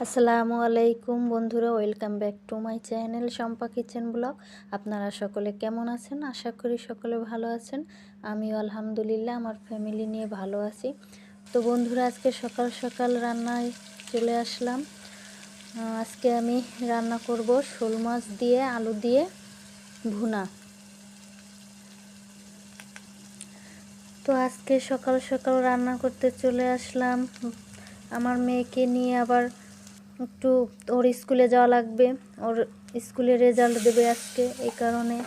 আসসালামু আলাইকুম বন্ধুরা, welcome back to my channel Shampa kitchen blog. আপনারা সকলে কেমন আছেন? আশা করি সকলে ভালো আছেন। আমিও আলহামদুলিল্লাহ আমার ফ্যামিলি নিয়ে ভালো আছি। তো বন্ধুরা, আজকে সকাল সকাল রান্নায় চলে আসলাম। আজকে আমি রান্না করব শোল মাছ দিয়ে আলু দিয়ে ভুনা। তো আজকে সকাল সকাল রান্না করতে চলে আসলাম। আমার মেয়েকে নিয়ে আবার একটু ওর স্কুলে যাওয়া লাগবে, ওর স্কুলে রেজাল্ট দেবে আজকে, এই কারণে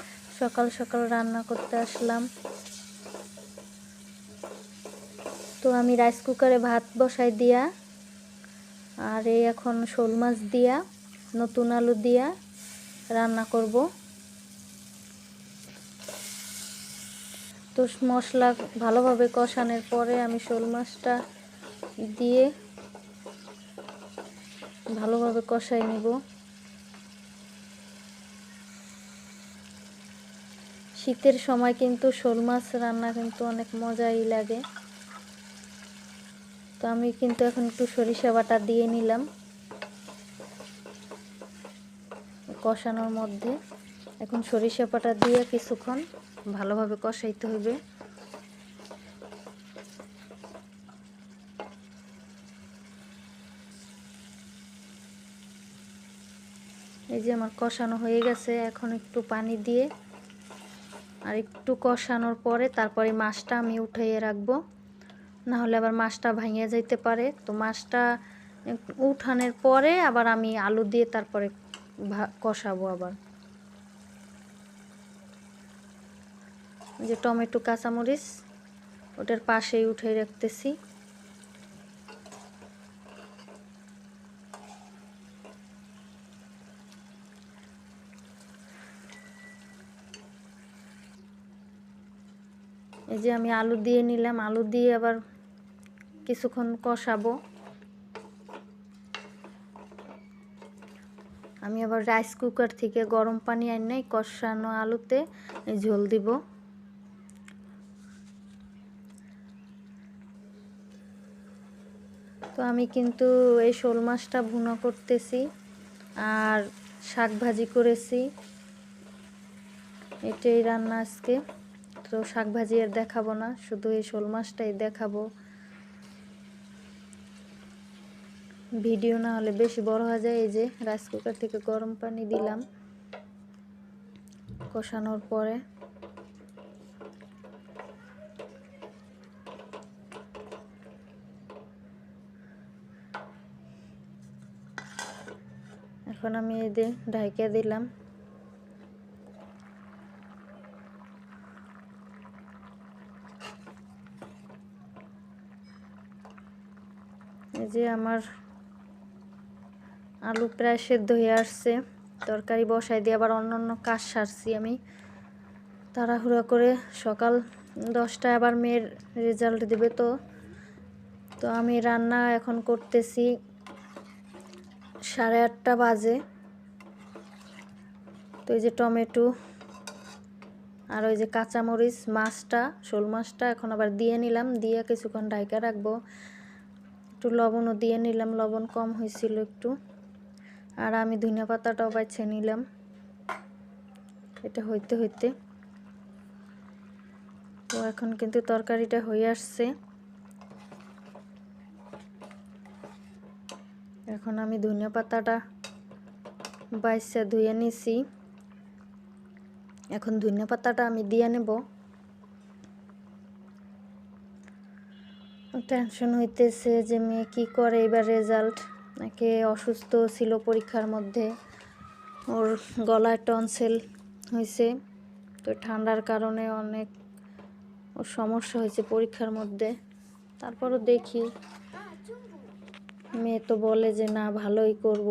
সকাল সকাল রান্না করতে আসলাম। তো আমি রাইস কুকারে ভাত বসাই দিয়া আর এই এখন শোল মাছ দিয়া নতুন আলু দিয়া রান্না করব। তো মশলা ভালোভাবে কষানোর পরে আমি শোল মাছটা দিয়ে ভালোভাবে কষাই নিব। শীতের সময় কিন্তু শোল মাছ রান্না কিন্তু অনেক মজাই লাগে। তো আমি কিন্তু এখন একটু সরিষা বাটা দিয়ে নিলাম কষানোর মধ্যে। এখন সরিষা বাটা দিয়ে কিছুক্ষণ ভালোভাবে কষাইতে হবে। এই যে আমার কষানো হয়ে গেছে, এখন একটু পানি দিয়ে আর একটু কষানোর পরে তারপরে মাছটা আমি উঠাইয়ে রাখবো, না হলে আবার মাছটা ভাঙিয়ে যাইতে পারে। তো মাছটা উঠানোর পরে আবার আমি আলু দিয়ে তারপরে কষাবো। আবার যে টমেটো কাঁচামরিচ ওটার পাশেই উঠাই রাখতেছি। এই যে আমি আলু দিয়ে নিলাম, আলু দিয়ে আবার কিছুক্ষণ কষাবো। আমি আবার রাইস কুকার থেকে গরম পানি আনি কষানো আলুতে ঝোল দিব। তো আমি কিন্তু এই শোল মাছটা ভুনা করতেছি আর শাক ভাজি করেছি, এটাই রান্না আজকে। তো শাক ভাজি আর দেখাবো না, শুধু এই শোল মাছটাই দেখাবো। ভিডিও না হলে বেশি বড় হয়ে যায়। এই যে রাইস কুকার থেকে গরম পানি দিলাম কষানোর পরে। এখন আমি এই যে ঢাইকা দিলাম। এই যে আমার আলু প্রায় সেদ্ধ হয়ে আসছে, তরকারি বসাই দিয়ে আবার অন্য কাজ সারছি আমি তাড়াহুড়া করে। সকাল 10টায় আবার মেয়ের রেজাল্ট দেবে। তো তো আমি রান্না এখন করতেছি 8:30 বাজে। তো এই যে টমেটো আর ওই যে কাঁচামরিচ মাছটা শোল মাছটা এখন আবার দিয়ে নিলাম, দিয়ে কিছুক্ষণ ঢাকা রাখবো। একটু লবণও দিয়ে নিলাম, লবণ কম হয়েছিল একটু। আর আমি ধনিয়া পাতাটাও বাছে নিলাম এটা হইতে হইতে। তো এখন কিন্তু তরকারিটা হয়ে আসছে। এখন আমি ধনিয়া পাতাটা বাইসা ধুয়ে নিছি, এখন ধনিয়া পাতাটা আমি দিয়ে নেব। টেনশন হইতেছে যে মেয়ে কি করে এবার রেজাল্ট, নাকি অসুস্থ ছিল পরীক্ষার মধ্যে, ওর গলায় টনসিল হয়েছে। তো ঠান্ডার কারণে অনেক ওর সমস্যা হয়েছে পরীক্ষার মধ্যে। তারপরও দেখি, মেয়ে তো বলে যে না ভালোই করব,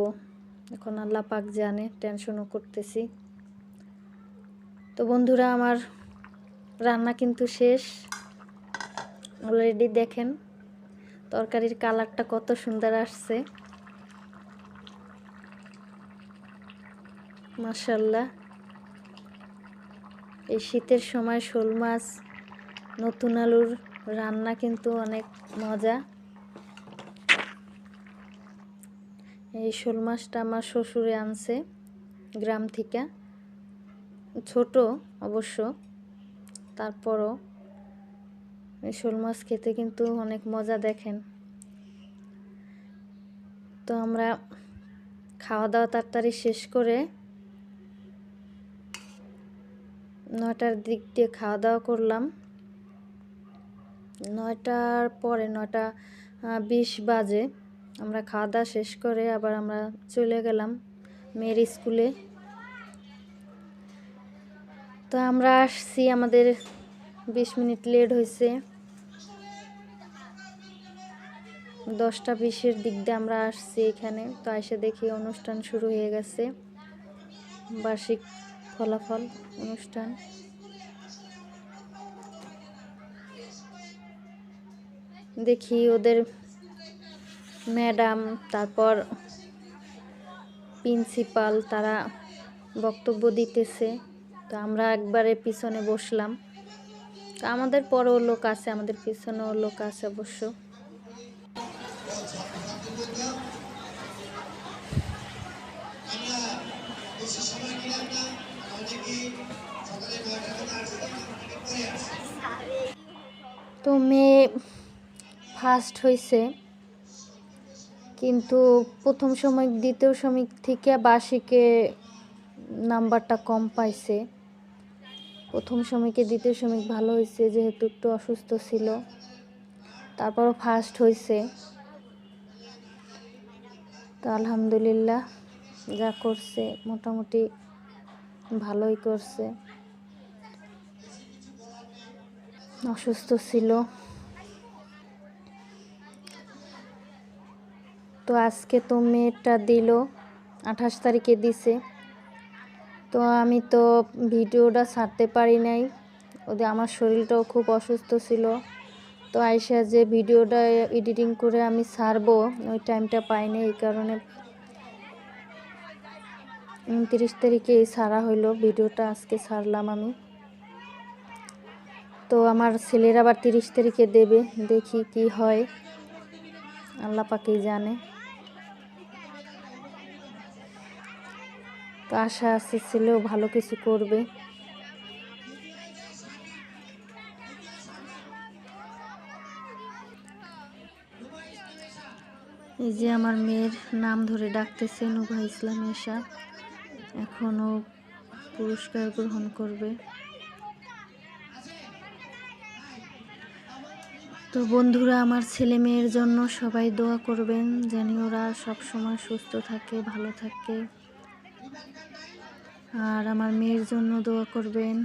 এখন আল্লাহ পাক জানে, টেনশনও করতেছি। তো বন্ধুরা, আমার রান্না কিন্তু শেষ অলরেডি। দেখেন তরকারির কালারটা কত সুন্দর আসছে, মাশাআল্লাহ। এই শীতের সময় শোল মাছ নতুন আলুর রান্না কিন্তু অনেক মজা। এই শোল মাছটা আমার শ্বশুরে আনছে গ্রাম থেকে, ছোট অবশ্য, তারপরও এই শোল মাছ খেতে কিন্তু অনেক মজা। দেখেন, তো আমরা খাওয়া দাওয়া তাড়াতাড়ি শেষ করে 9টার দিক দিয়ে খাওয়া দাওয়া করলাম। 9টার পরে 9:20 বাজে আমরা খাওয়া দাওয়া শেষ করে আবার আমরা চলে গেলাম মেয়ের স্কুলে। তো আমরা আসছি, আমাদের 20 মিনিট লেট হয়েছে। 10:20-এর দিক দিয়ে আমরা আসছি এখানে। তো এসে দেখি অনুষ্ঠান শুরু হয়ে গেছে, বার্ষিক ফলাফল অনুষ্ঠান। দেখি ওদের ম্যাডাম, তারপর প্রিন্সিপাল, তারা বক্তব্য দিতেছে। তো আমরা একবারে পিছনে বসলাম। তো আমাদের পরেও লোক আছে, আমাদের পিছনেও লোক আছে অবশ্য। তো মেয়ে ফার্স্ট হয়েছে, কিন্তু প্রথম সময় দ্বিতীয় সময় থেকে বার্ষিকে নাম্বারটা কম পাইছে। প্রথম সময়কে দ্বিতীয় সময় ভালো হয়েছে, যেহেতু একটু অসুস্থ ছিল। তারপরও ফার্স্ট হয়েছে। তো আলহামদুলিল্লাহ, যা করছে মোটামুটি ভালোই করছে। অসুস্থ ছিল। তো আজকে তো মেয়েটা দিল, 28 তারিখে দিছে। তো আমি তো ভিডিওটা ছাড়তে পারি নাই, ওদের আমার শরীরটাও খুব অসুস্থ ছিল। তো আইসা যে ভিডিওটা এডিটিং করে আমি ছাড়বো, ওই টাইমটা পাইনি। এই কারণে 29 তারিখেই ছাড়া হইলো ভিডিওটা, আজকে ছাড়লাম আমি। তো আমার ছেলের আবার 30 তারিখে দেবে, দেখি কি হয়, আল্লাহ পাকেই জানে। তো আশা আছে ছেলেও ভালো কিছু করবে। এই যে আমার মেয়ের নাম ধরে ডাকতেছে নুভা ইসলাম এশা, এখনও পুরস্কার গ্রহণ করবে। তো বন্ধুরা, আমার ছেলে মেয়ের জন্য সবাই দোয়া করবেন, যেন ওরা সব সময় সুস্থ থাকে, ভালো থাকে। আর আমার মেয়ের জন্য দোয়া করবেন,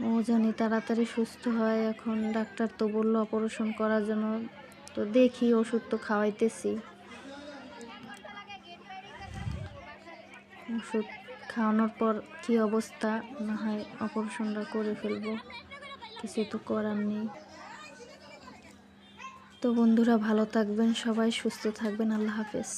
ও জানি তাড়াতাড়ি সুস্থ হয়। এখন ডাক্তার তো বললো অপারেশন করার জন্য। তো দেখি, ওষুধ তো খাওয়াইতেছি, ওষুধ খাওয়ানোর পর কি অবস্থা, না হয় অপারেশনটা করে ফেলবো, কিছু তো করার নেই। তো বন্ধুরা, ভালো থাকবেন সবাই, সুস্থ থাকবেন। আল্লাহ হাফেজ।